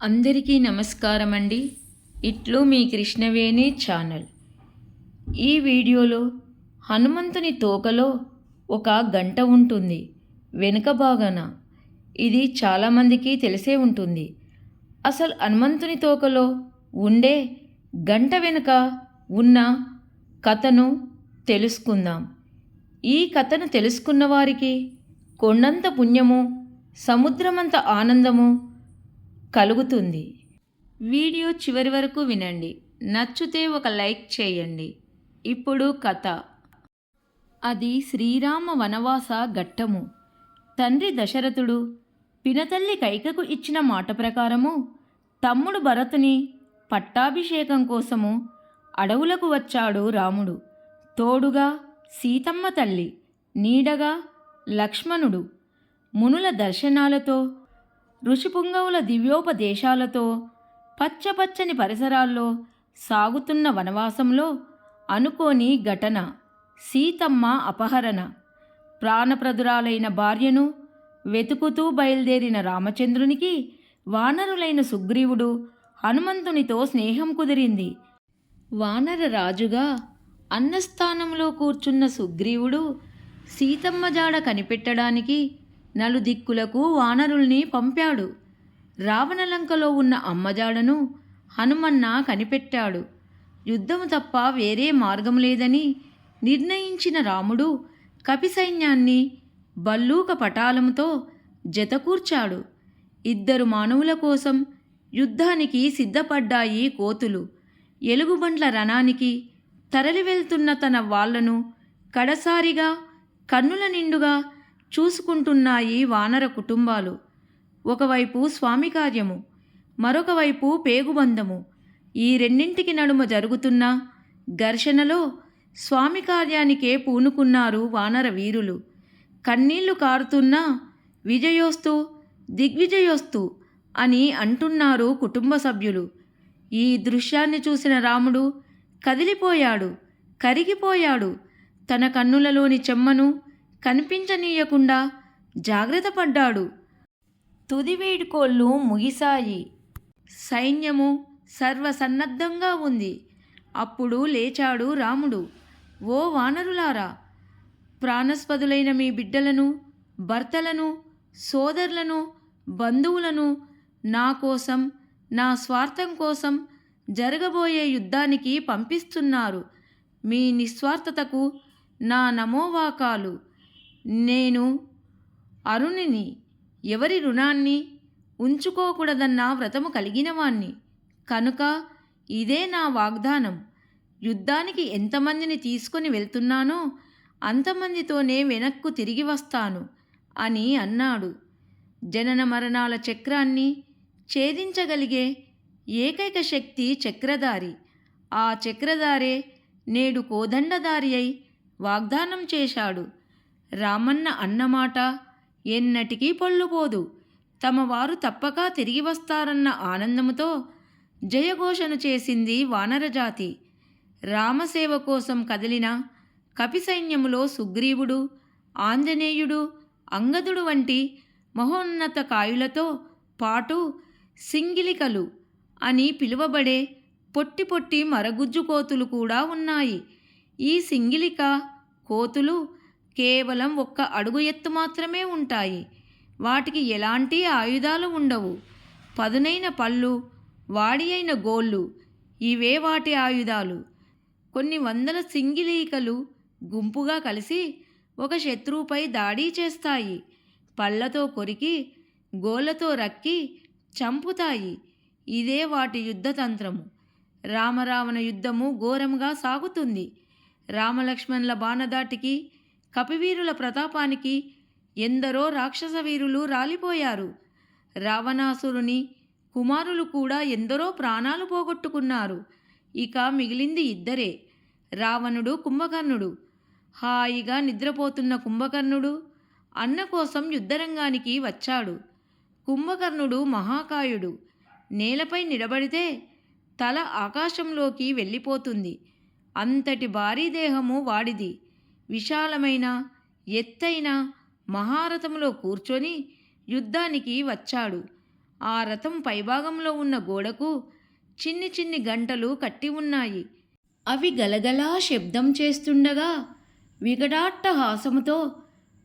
అందరికీ నమస్కారం అండి. ఇట్లు మీ కృష్ణవేణి ఛానల్. ఈ వీడియోలో హనుమంతుని తోకలో ఒక గంట ఉంటుంది. వెనుక భాగాన ఇది చాలామందికి తెలిసే ఉంటుంది. అసలు హనుమంతుని తోకలో ఉండే గంట వెనుక ఉన్న కథను తెలుసుకుందాం. ఈ కథను తెలుసుకున్న వారికి కొండంత పుణ్యము, సముద్రమంత ఆనందము కలుగుతుంది. వీడియో చివరి వరకు వినండి. నచ్చితే ఒక లైక్ చేయండి. ఇప్పుడు కథ. అది శ్రీరామ వనవాస ఘట్టము. తండ్రి దశరథుడు పినతల్లి కైకకు ఇచ్చిన మాట ప్రకారము తమ్ముడు భరతుని పట్టాభిషేకం కోసము అడవులకు వచ్చాడు రాముడు. తోడుగా సీతమ్మ తల్లి, నీడగా లక్ష్మణుడు. మునుల దర్శనాలతో, ఋషిపుంగవుల దివ్యోపదేశాలతో పచ్చపచ్చని పరిసరాల్లో సాగుతున్న వనవాసంలో అనుకోని ఘటన. సీతమ్మ అపహరణ. ప్రాణప్రదురాలైన భార్యను వెతుకుతూ బయలుదేరిన రామచంద్రునికి వానరులైన సుగ్రీవుడు హనుమంతునితో స్నేహం కుదిరింది. వానర రాజుగా అన్నస్థానంలో కూర్చున్న సుగ్రీవుడు సీతమ్మ జాడ కనిపెట్టడానికి నలుదిక్కులకు వానరుల్ని పంపాడు. రావణలంకలో ఉన్న అమ్మజాడను హనుమన్న కనిపెట్టాడు. యుద్ధము తప్ప వేరే మార్గం లేదని నిర్ణయించిన రాముడు కపిసైన్యాన్ని బల్లూక పటాలంతో జతకూర్చాడు. ఇద్దరు మానవుల కోసం యుద్ధానికి సిద్ధపడ్డాయి కోతులు. ఎలుగుబంట్ల రణానికి తరలి వెళ్తున్న తన వాళ్లను కడసారిగా కన్నుల నిండుగా చూసుకుంటున్నాయి వానర కుటుంబాలు. ఒకవైపు స్వామి కార్యము, మరొక వైపు పేగుబంధము. ఈ రెండింటికి నడుమ జరుగుతున్న ఘర్షణలో స్వామి కార్యానికే పూనుకున్నారు వానర వీరులు. కన్నీళ్లు కారుతున్నా విజయోస్తు దిగ్విజయోస్తు అని అంటున్నారు కుటుంబ సభ్యులు. ఈ దృశ్యాన్ని చూసిన రాముడు కదిలిపోయాడు, కరిగిపోయాడు. తన కన్నులలోని చెమ్మను కనిపించనీయకుండా జాగ్రత్త పడ్డాడు. తుది వేడుకోళ్ళు ముగిశాయి. సైన్యము సర్వసన్నద్ధంగా ఉంది. అప్పుడు లేచాడు రాముడు. ఓ వానరులారా, ప్రాణస్పదులైన మీ బిడ్డలను, భర్తలను, సోదరులను, బంధువులను నా కోసం, నా స్వార్థం కోసం జరగబోయే యుద్ధానికి పంపిస్తున్నారు. మీ నిస్వార్థతకు నా నమోవాకాలు. నేను అరుణిని, ఎవరి రుణాన్ని ఉంచుకోకూడదన్న వ్రతము కలిగినవాణ్ణి. కనుక ఇదే నా వాగ్దానం. యుద్ధానికి ఎంతమందిని తీసుకొని వెళ్తున్నానో అంతమందితోనే వెనక్కు తిరిగి వస్తాను అని అన్నాడు. జనన మరణాల చక్రాన్ని ఛేదించగలిగే ఏకైక శక్తి చక్రధారి. ఆ చక్రధారే నేడు కోదండధారి అయి వాగ్దానం చేశాడు. రామన్న అన్నమాట ఎన్నటికీ పొల్లుపోదు. తమ వారు తప్పక తిరిగి వస్తారన్న ఆనందముతో జయఘోషను చేసింది వానరజాతి. రామసేవ కోసం కదిలిన కపిసైన్యములో సుగ్రీవుడు, ఆంజనేయుడు, అంగదుడు వంటి మహోన్నత కాయులతో పాటు సింగిలికలు అని పిలువబడే పొట్టి పొట్టి మరగుజ్జు కోతులు కూడా ఉన్నాయి. ఈ సింగిలిక కోతులు కేవలం 1 అడుగు ఎత్తు మాత్రమే ఉంటాయి. వాటికి ఎలాంటి ఆయుధాలు ఉండవు. పదునైన పళ్ళు, వాడి అయిన గోళ్ళు, ఇవే వాటి ఆయుధాలు. కొన్ని వందల సింగిలీకలు గుంపుగా కలిసి ఒక శత్రువుపై దాడి చేస్తాయి. పళ్ళతో కొరికి, గోళ్లతో రక్కి చంపుతాయి. ఇదే వాటి యుద్ధతంత్రము. రామరావణ యుద్ధము ఘోరంగా సాగుతుంది. రామలక్ష్మణుల బాణదాటికి, కపివీరుల ప్రతాపానికి ఎందరో రాక్షస వీరులు రాలిపోయారు. రావణాసురుని కుమారులు కూడా ఎందరో ప్రాణాలు పోగొట్టుకున్నారు. ఇక మిగిలింది ఇద్దరే, రావణుడు, కుంభకర్ణుడు. హాయిగా నిద్రపోతున్న కుంభకర్ణుడు అన్న కోసం యుద్ధరంగానికి వచ్చాడు. కుంభకర్ణుడు మహాకాయుడు. నేలపై నిలబడితే తల ఆకాశంలోకి వెళ్ళిపోతుంది. అంతటి భారీ దేహము వాడిది. విశాలమైన ఎత్తైన మహారథంలో కూర్చొని యుద్ధానికి వచ్చాడు. ఆ రథం పైభాగంలో ఉన్న గోడకు చిన్ని చిన్ని గంటలు కట్టి ఉన్నాయి. అవి గలగలా శబ్దం చేస్తుండగా వికటాట్టహాసముతో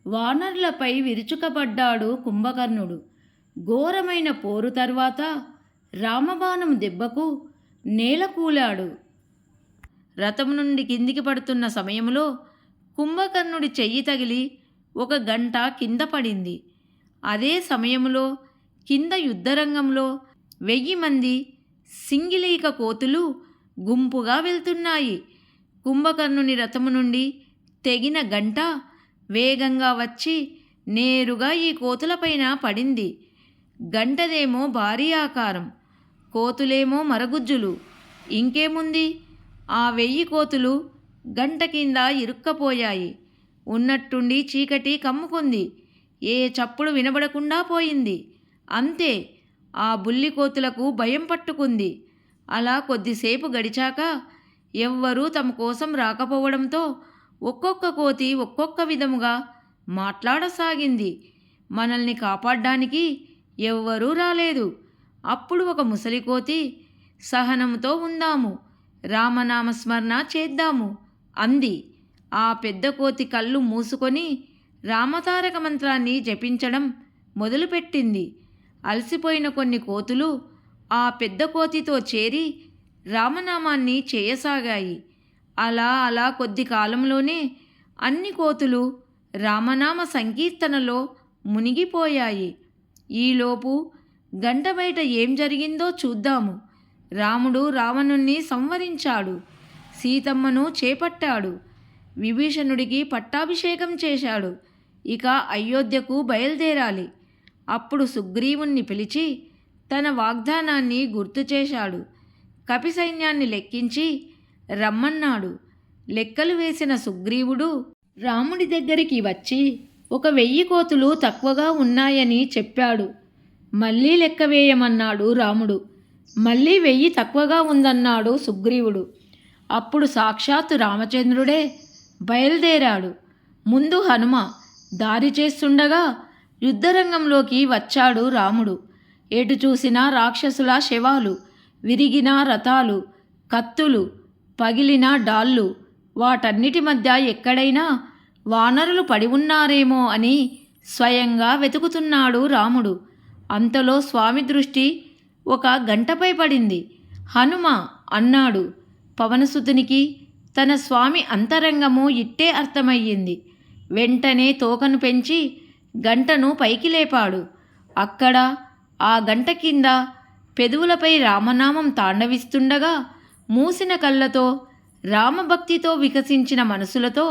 వానరులపై విరుచుకపడ్డాడు కుంభకర్ణుడు. ఘోరమైన పోరు తర్వాత రామబాణం దెబ్బకు నేలకూలాడు. రథం నుండి కిందికి పడుతున్న సమయంలో కుంభకర్ణుడి చెయ్యి తగిలి ఒక గంట కింద పడింది. అదే సమయంలో కింద యుద్ధరంగంలో 1000 మంది సింగిలీక కోతులు గుంపుగా వెళ్తున్నాయి. కుంభకర్ణుని రథము నుండి తెగిన గంట వేగంగా వచ్చి నేరుగా ఈ కోతులపైన పడింది. గంటదేమో భారీ ఆకారం, కోతులేమో మరగుజ్జులు. ఇంకేముంది, ఆ 1000 కోతులు గంట కింద ఇరుక్కపోయాయి. ఉన్నట్టుండి చీకటి కమ్ముకుంది. ఏ చప్పుడు వినబడకుండా పోయింది. అంతే, ఆ బుల్లి కోతులకు భయం పట్టుకుంది. అలా కొద్దిసేపు గడిచాక ఎవ్వరూ తమ కోసం రాకపోవడంతో ఒక్కొక్క కోతి ఒక్కొక్క విధముగా మాట్లాడసాగింది. మనల్ని కాపాడడానికి ఎవ్వరూ రాలేదు. అప్పుడు ఒక ముసలి కోతి, సహనంతో ఉందాము, రామనామస్మరణ చేద్దాము అంది. ఆ పెద్ద కోతి కళ్ళు మూసుకొని రామతారక మంత్రాన్ని జపించడం మొదలుపెట్టింది. అలసిపోయిన కొన్ని కోతులు ఆ పెద్ద కోతితో చేరి రామనామాన్ని చేయసాగాయి. అలా అలా కొద్ది కాలంలోనే అన్ని కోతులు రామనామ సంకీర్తనలో మునిగిపోయాయి. ఈలోపు గంట బయట ఏం జరిగిందో చూద్దాము. రాముడు రావణుణ్ణి సంవరించాడు, సీతమ్మను చేపట్టాడు, విభీషణుడికి పట్టాభిషేకం చేశాడు. ఇక అయోధ్యకు బయలుదేరాలి. అప్పుడు సుగ్రీవుణ్ణి పిలిచి తన వాగ్దానాన్ని గుర్తు చేశాడు. కపి సైన్యాన్ని లెక్కించి రమ్మన్నాడు. లెక్కలు వేసిన సుగ్రీవుడు రాముడి దగ్గరికి వచ్చి ఒక 1000 కోతులు తక్కువగా ఉన్నాయని చెప్పాడు. మళ్ళీ లెక్క వేయమన్నాడు రాముడు. మళ్ళీ 1000 తక్కువగా ఉందన్నాడు సుగ్రీవుడు. అప్పుడు సాక్షాత్తు రామచంద్రుడే బయలుదేరాడు. ముందు హనుమ దారి చేస్తుండగా యుద్ధరంగంలోకి వచ్చాడు రాముడు. ఎటు చూసినా రాక్షసుల శవాలు, విరిగిన రథాలు, కత్తులు, పగిలిన డాళ్ళు. వాటన్నిటి మధ్య ఎక్కడైనా వానరులు పడి ఉన్నారేమో అని స్వయంగా వెతుకుతున్నాడు రాముడు. అంతలో స్వామి దృష్టి ఒక గంటపై పడింది. హనుమ అన్నాడు. పవనసుతునికి తన స్వామి అంతరంగము ఇట్టే అర్థమయ్యింది. వెంటనే తోకను పెంచి గంటను పైకి లేపాడు. అక్కడ ఆ గంట కింద పెదవులపై రామనామం తాండవిస్తుండగా మూసిన కళ్ళతో రామభక్తితో వికసించిన మనసులతో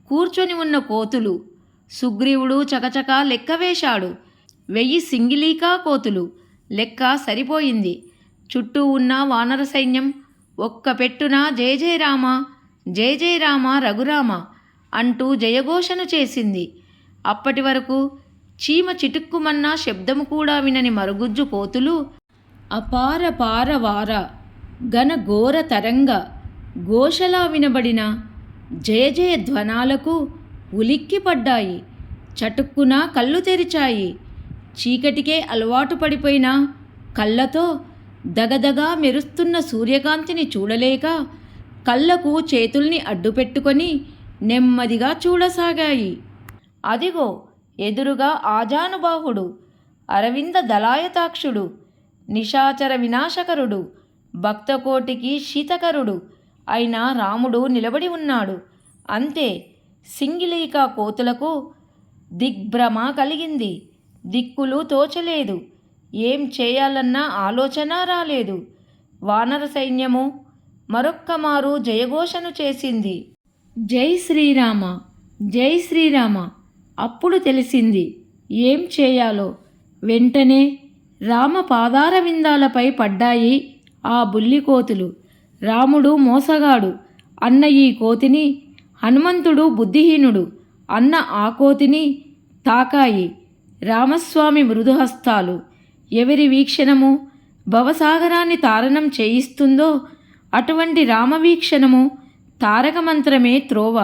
కూర్చొని ఉన్న కోతులు. సుగ్రీవుడు చకచకా లెక్క వేశాడు. 1000 సింగిలీకా కోతులు. లెక్క సరిపోయింది. చుట్టూ ఉన్న వానర సైన్యం ఒక్క పెట్టున జయ జయ రామ, జయ జయ రామ రఘురామ అంటూ జయఘోషను చేసింది. అప్పటి వరకు చీమ చిటుక్కుమన్న శబ్దము కూడా వినని మరుగుజ్జు కోతులు అపార పారవార ఘన ఘోర తరంగ ఘోషలా వినబడిన జయ జయ ధ్వనాలకు ఉలిక్కిపడ్డాయి. చటుక్కున కళ్ళు తెరిచాయి. చీకటికే అలవాటు పడిపోయిన కళ్ళతో దగదగా మెరుస్తున్న సూర్యకాంతిని చూడలేక కళ్ళకు చేతుల్ని అడ్డుపెట్టుకొని నెమ్మదిగా చూడసాగాయి. అదిగో ఎదురుగా ఆజానుబాహుడు, అరవింద దళాయతాక్షుడు, నిశాచర వినాశకరుడు, భక్తకోటికి శీతకరుడు అయిన రాముడు నిలబడి ఉన్నాడు. అంతే, సింగిలీకా కోతులకు దిగ్భ్రమ కలిగింది. దిక్కులు తోచలేదు. ఏం చేయాలన్న ఆలోచన రాలేదు. వానర సైన్యము మరొక్క మారు జయఘోషను చేసింది. జై శ్రీరామ, జై శ్రీరామ. అప్పుడు తెలిసింది ఏం చేయాలో. వెంటనే రామ పాదార విందాలపై పడ్డాయి ఆ బుల్లి కోతులు. రాముడు మోసగాడు అన్న ఈ కోతిని, హనుమంతుడు బుద్ధిహీనుడు అన్న ఆ కోతిని తాకాయి రామస్వామి మృదుహస్తాలు. ఎవరి వీక్షణము భవసాగరాన్ని తారణం చేయిస్తుందో అటువంటి రామవీక్షణము తారకమంత్రమే త్రోవ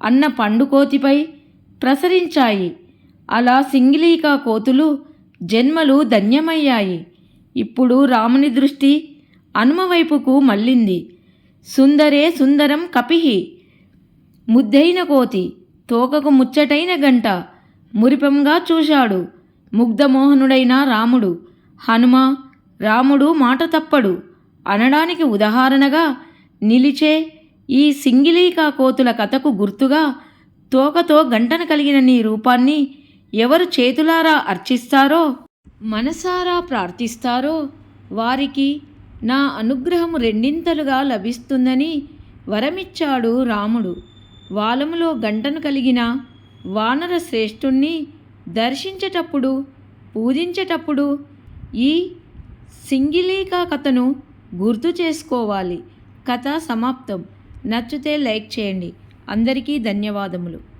అన్న పండుకోతిపై ప్రసరించాయి. అలా సింగిలీకా కోతులు జన్మలు ధన్యమయ్యాయి. ఇప్పుడు రాముని దృష్టి హనుమ వైపుకు మళ్ళింది. సుందరే సుందరం కపిహి, ముద్దైన కోతి, తోకకు ముచ్చటైన గంట మురిపంగా చూశాడు ముగ్ధమోహనుడైన రాముడు. హనుమ, రాముడు మాట తప్పడు అనడానికి ఉదాహరణగా నిలిచే ఈ సింగిలీకా కోతుల కథకు గుర్తుగా తోకతో గంటను కలిగిన నీ రూపాన్ని ఎవరు చేతులారా అర్చిస్తారో, మనసారా ప్రార్థిస్తారో వారికి నా అనుగ్రహము రెండింతలుగా లభిస్తుందని వరమిచ్చాడు రాముడు. వాలములో గంటను కలిగిన వానర శ్రేష్ఠుణ్ణి దర్శించేటప్పుడు, పూజించేటప్పుడు ఈ సింగిలీకా కథను గుర్తు చేసుకోవాలి. కథ సమాప్తం. నచ్చితే లైక్ చేయండి. అందరికీ ధన్యవాదములు.